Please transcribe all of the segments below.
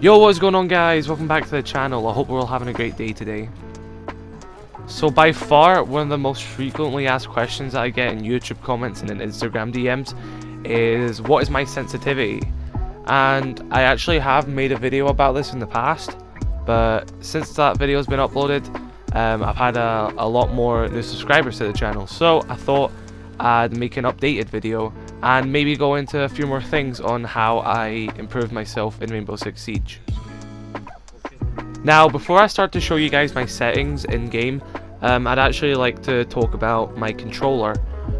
Yo, what's going on guys? Welcome back to the channel. I hope we're all having a great day today. So by far, one of the most frequently asked questions that I get in YouTube comments and in Instagram DMs is what is my sensitivity? And I actually have made a video about this in the past, but since that video has been uploaded, I've had a lot more new subscribers to the channel, so I thought I'd make an updated video and maybe go into a few more things on how I improved myself in Rainbow Six Siege. Now, before I start to show you guys my settings in game, I'd actually like to talk about my controller.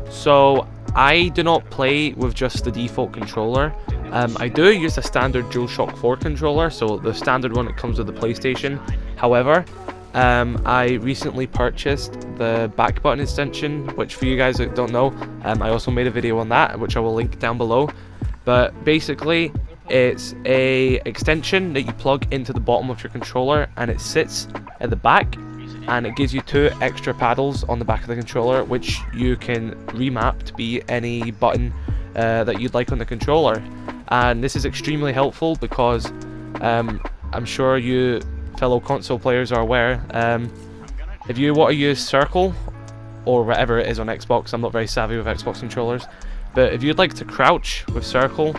So I do not play with just the default controller. I do use the standard DualShock 4 controller, so the standard one that comes with the PlayStation. However, I recently purchased the back button extension, which for you guys that don't know, I also made a video on that, which I will link down below. But basically, it's a extension that you plug into the bottom of your controller, and it sits at the back, and it gives you 2 extra paddles on the back of the controller, which you can remap to be any button that you'd like on the controller. And this is extremely helpful because I'm sure you fellow console players are aware, if you want to use circle or whatever it is on Xbox, I'm not very savvy with Xbox controllers, but if you'd like to crouch with circle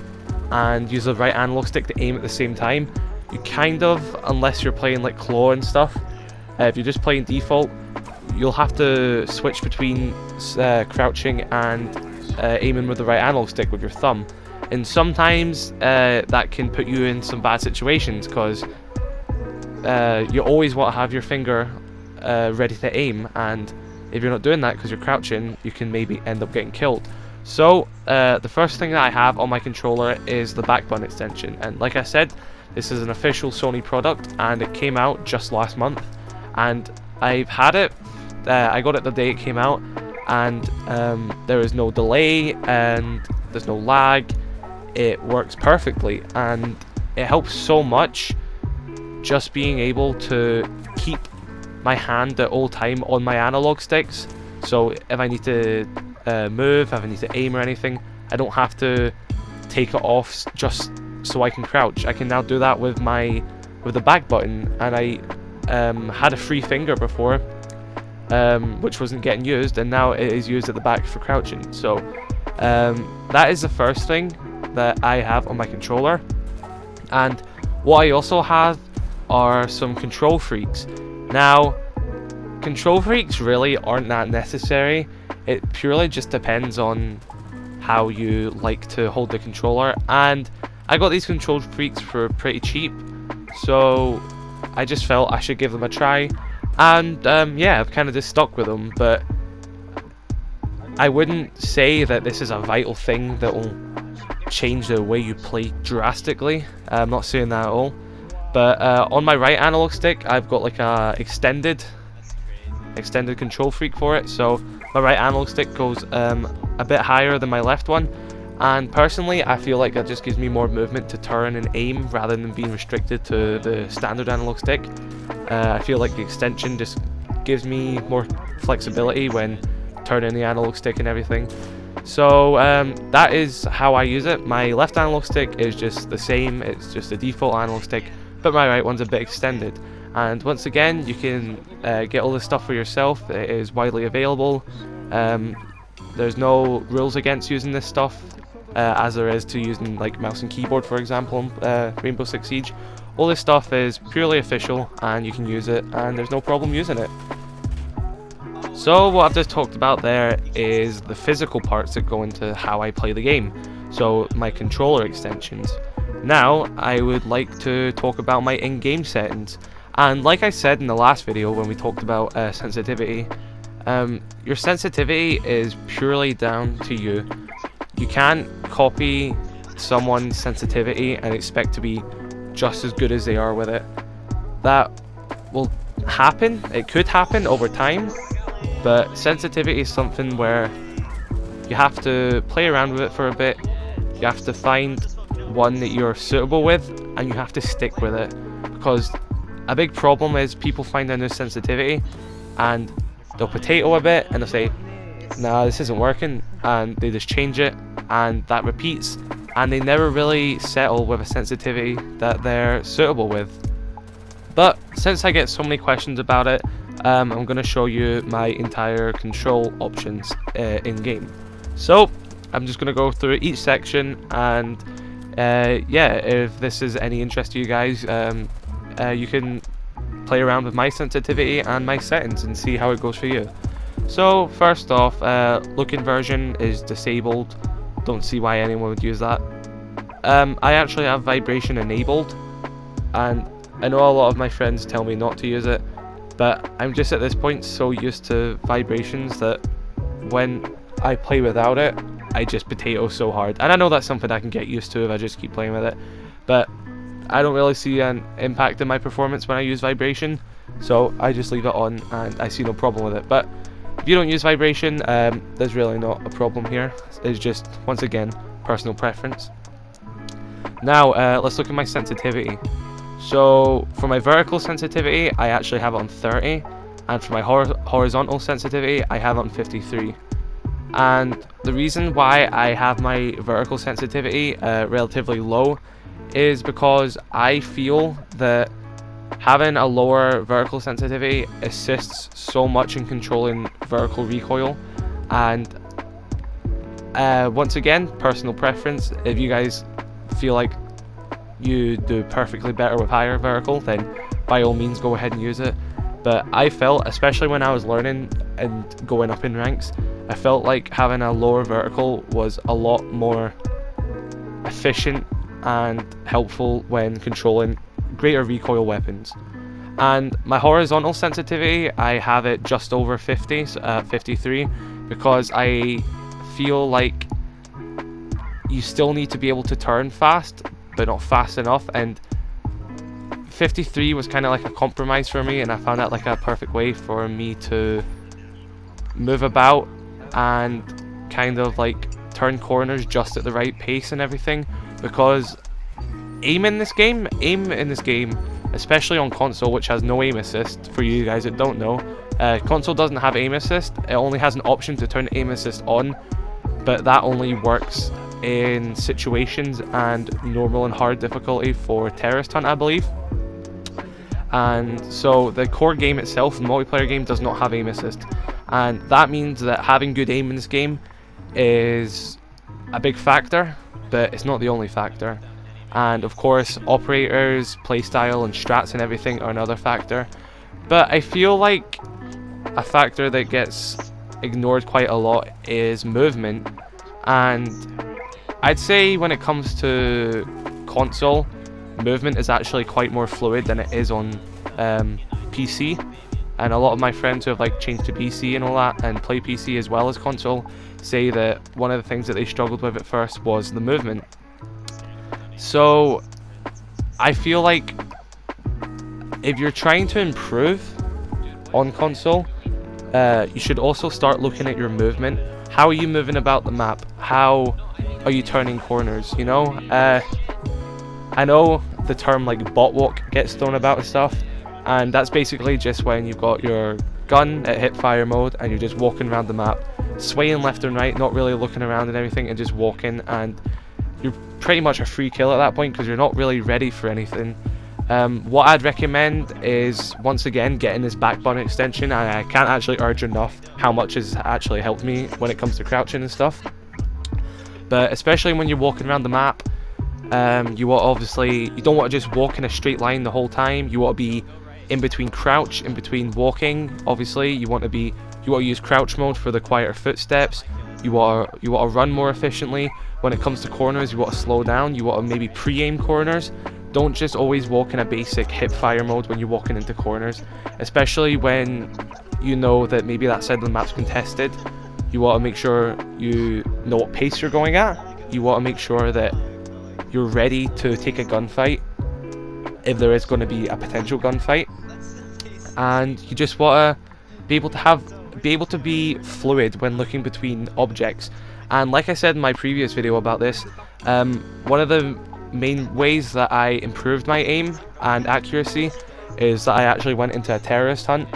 and use the right analog stick to aim at the same time, you kind of, unless you're playing like claw and stuff, if you're just playing default, you'll have to switch between crouching and aiming with the right analog stick with your thumb, and sometimes that can put you in some bad situations because you always want to have your finger ready to aim, and if you're not doing that because you're crouching, you can maybe end up getting killed. So the first thing that I have on my controller is the back button extension, and like I said, this is an official Sony product and it came out just last month, and I've had it, I got it the day it came out, and there is no delay and there's no lag. It works perfectly and it helps so much just being able to keep my hand at all time on my analog sticks. So if I need to move, if I need to aim or anything, I don't have to take it off just so I can crouch. I can now do that with the back button, and I had a free finger before, which wasn't getting used, and now it is used at the back for crouching. So that is the first thing that I have on my controller. And what I also have are some control freaks. Now, control freaks really aren't that necessary. It purely just depends on how you like to hold the controller, and I got these control freaks for pretty cheap, so I just felt I should give them a try, and yeah, I've kind of just stuck with them. But I wouldn't say that this is a vital thing that will change the way you play drastically. I'm not saying that at all. But on my right analog stick, I've got like a extended control freak for it. So my right analog stick goes a bit higher than my left one, and personally I feel like that just gives me more movement to turn and aim rather than being restricted to the standard analog stick. I feel like the extension just gives me more flexibility when turning the analog stick and everything. So that is how I use it. My left analog stick is just the same, it's just a default analog stick, but my right one's a bit extended. And once again, you can get all this stuff for yourself. It is widely available. There's no rules against using this stuff, as there is to using like mouse and keyboard, for example, in Rainbow Six Siege. All this stuff is purely official and you can use it, and there's no problem using it. So what I've just talked about there is the physical parts that go into how I play the game, so my controller extensions. Now I would like to talk about my in-game settings, and like I said in the last video when we talked about sensitivity, your sensitivity is purely down to you. You can't copy someone's sensitivity and expect to be just as good as they are with it. That will happen, it could happen over time, but sensitivity is something where you have to play around with it for a bit. You have to find one that you're suitable with, and you have to stick with it, because a big problem is people find a new sensitivity and they'll potato a bit and they'll say, nah, this isn't working, and they just change it, and that repeats, and they never really settle with a sensitivity that they're suitable with. But since I get so many questions about it, I'm going to show you my entire control options in game. So I'm just going to go through each section, and yeah, if this is any interest to you guys, you can play around with my sensitivity and my settings and see how it goes for you. So first off, look inversion is disabled. Don't see why anyone would use that. I actually have vibration enabled, and I know a lot of my friends tell me not to use it, but I'm just at this point so used to vibrations that when I play without it, I just potato so hard. And I know that's something I can get used to if I just keep playing with it, but I don't really see an impact in my performance when I use vibration, so I just leave it on and I see no problem with it. But if you don't use vibration, there's really not a problem here. It's just, once again, personal preference. Now let's look at my sensitivity. So for my vertical sensitivity, I actually have it on 30, and for my horizontal sensitivity, I have it on 53. And the reason why I have my vertical sensitivity relatively low is because I feel that having a lower vertical sensitivity assists so much in controlling vertical recoil. And once again, personal preference. If you guys feel like you do perfectly better with higher vertical, then by all means go ahead and use it. But I felt, especially when I was learning and going up in ranks, I felt like having a lower vertical was a lot more efficient and helpful when controlling greater recoil weapons. And my horizontal sensitivity, I have it just over 50, 53, because I feel like you still need to be able to turn fast, but not fast enough, and 53 was kind of like a compromise for me, and I found that like a perfect way for me to move about and kind of like turn corners just at the right pace and everything. Because aim in this game, especially on console, which has no aim assist, for you guys that don't know, console doesn't have aim assist. It only has an option to turn aim assist on, but that only works in situations and normal and hard difficulty for terrorist hunt, I believe. And so the core game itself, the multiplayer game, does not have aim assist, and that means that having good aim in this game is a big factor, but it's not the only factor. And of course, operators, playstyle and strats and everything are another factor. But I feel like a factor that gets ignored quite a lot is movement. And I'd say when it comes to console, movement is actually quite more fluid than it is on PC. And a lot of my friends who have like changed to PC and all that, and play PC as well as console, say that one of the things that they struggled with at first was the movement. So I feel like if you're trying to improve on console, you should also start looking at your movement. How are you moving about the map? How are you turning corners, you know? I know the term like bot walk gets thrown about and stuff, and that's basically just when you've got your gun at hip fire mode and you're just walking around the map, swaying left and right, not really looking around and everything, and just walking, and you're pretty much a free kill at that point because you're not really ready for anything. What I'd recommend is, once again, getting this back button extension, and I can't actually urge enough how much it's actually helped me when it comes to crouching and stuff. But especially when you're walking around the map, you don't want to just walk in a straight line the whole time. You want to be in between crouch, in between walking. Obviously, you want to use crouch mode for the quieter footsteps. You want to run more efficiently. When it comes to corners, you want to slow down. You want to maybe pre-aim corners. Don't just always walk in a basic hip fire mode when you're walking into corners, especially when you know that maybe that side of the map's contested. You want to make sure you know what pace you're going at. You want to make sure that you're ready to take a gunfight if there is going to be a potential gunfight, and you just want to be able to be fluid when looking between objects. And like I said in my previous video about this, one of the main ways that I improved my aim and accuracy is that I actually went into a terrorist hunt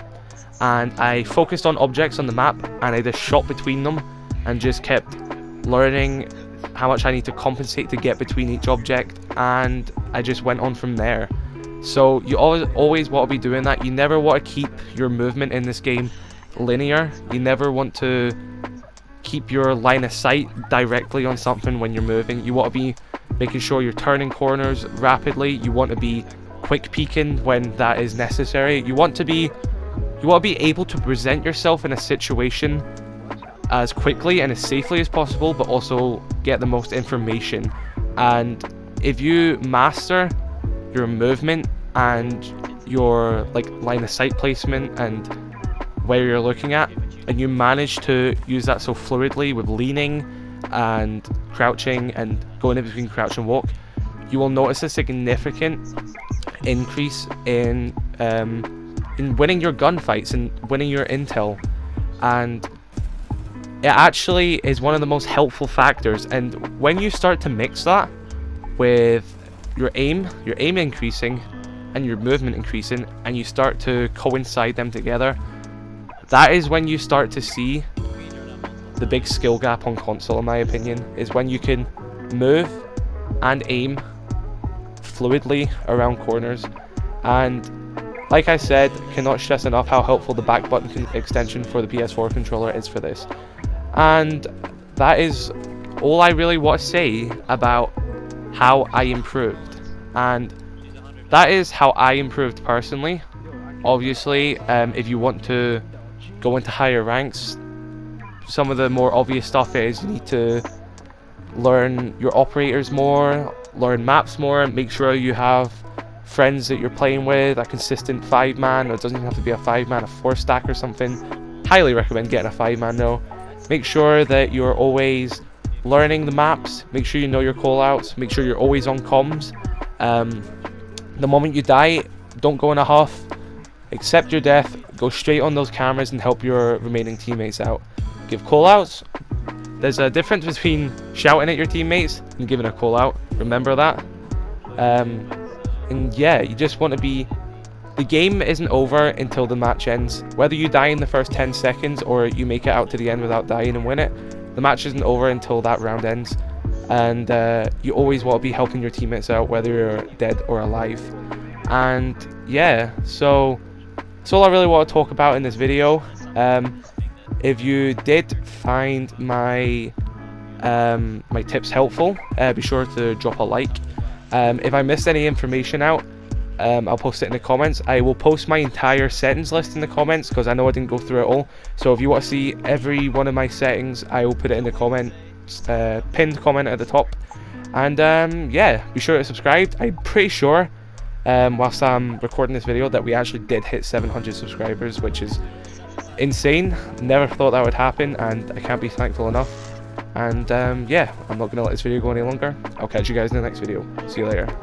and I focused on objects on the map and I just shot between them and just kept learning how much I need to compensate to get between each object, and I just went on from there. So you always want to be doing that. You never want to keep your movement in this game linear. You never want to keep your line of sight directly on something when you're moving. You want to be making sure you're turning corners rapidly. You want to be quick peeking when that is necessary. You want to be able to present yourself in a situation as quickly and as safely as possible, but also get the most information. And if you master your movement and your line of sight placement and where you're looking at, and you manage to use that so fluidly with leaning and crouching and going in between crouch and walk, you will notice a significant increase in winning your gunfights and winning your intel. And it actually is one of the most helpful factors. And when you start to mix that with your aim increasing and your movement increasing, and you start to coincide them together, that is when you start to see the big skill gap on console, in my opinion, is when you can move and aim fluidly around corners. And like I said, cannot stress enough how helpful the back button extension for the PS4 controller is for this. And that is all I really want to say about how I improved. And that is how I improved personally. Obviously, if you want to go into higher ranks, some of the more obvious stuff is you need to learn your operators more, learn maps more, make sure you have friends that you're playing with, a consistent 5-man, or it doesn't even have to be a 5-man, a 4-stack or something. Highly recommend getting a 5-man though. Make sure that you're always learning the maps, make sure you know your callouts, make sure you're always on comms. The moment you die, don't go in a huff, accept your death, go straight on those cameras and help your remaining teammates out. Give callouts. There's a difference between shouting at your teammates and giving a callout, remember that. And yeah, you just want to be... The game isn't over until the match ends. Whether you die in the first 10 seconds or you make it out to the end without dying and win it, the match isn't over until that round ends. And you always want to be helping your teammates out, whether you're dead or alive. And yeah, so that's all I really want to talk about in this video. If you did find my my tips helpful, be sure to drop a like. If I missed any information out, I'll post it in the comments. I will post my entire settings list in the comments because I know I didn't go through it all. So if you want to see every one of my settings, I will put it in the comments, pinned comment at the top. And yeah, be sure to subscribe. I'm pretty sure, whilst I'm recording this video, that we actually did hit 700 subscribers, which is insane. Never thought that would happen, and I can't be thankful enough. And yeah, I'm not going to let this video go any longer. I'll catch you guys in the next video. See you later.